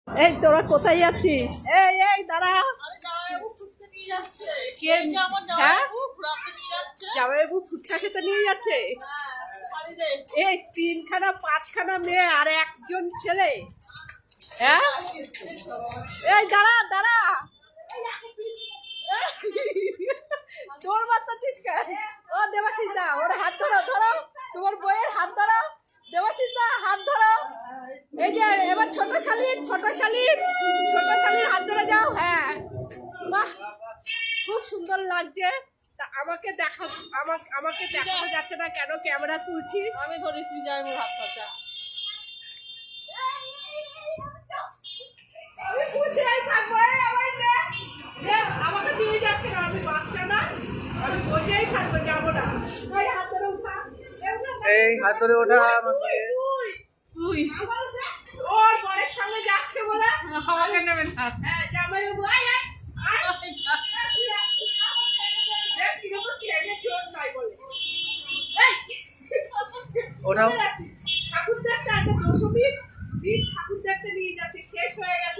এই তোরা কোথায় যাচ্ছিস? এই এই দাঁড়া। জামাইবাবু ফুচকা খেতে নিয়ে যাচ্ছে। এই 3খানা 5খানা মেয়ে আর একজন ছেলে। হ্যাঁ এই দাঁড়া দাঁড়া, তোর বাচ্চাছিস কেন? ও দেবাশিস দা, ওর হাত ধরো, ধরো তোমার বইয়ের হাত ধরো। দেবাশিস দা হাত ধরো। এই যে এবার ছোট শালীর হাত ধরে যাও। হ্যাঁ বাহ, খুব সুন্দর লাগছে। তা আমাকে দেখা, আমাকে দেখানো যাচ্ছে না কেন? ক্যামেরা তুলছি আমি, ধরেছি যাই মোর হাত পাতা। আমি খুশিই থাকবো। আমাকে দিয়ে যাচ্ছে না, আমি বাচ্চা না, আমি বসেই থাকবো, যাবো না। এই হাত ধরে উঠা, এই হাত ধরে ওঠা। তুই ওর বরের সঙ্গে যাচ্ছে বলে আমাকে নেবে না। হ্যাঁ জামাইবাবু আয় আয় ঠাকুর দেখতে একটা 220 ঠাকুর দেখতে নিয়ে যাচ্ছে, শেষ হয়ে গেছে।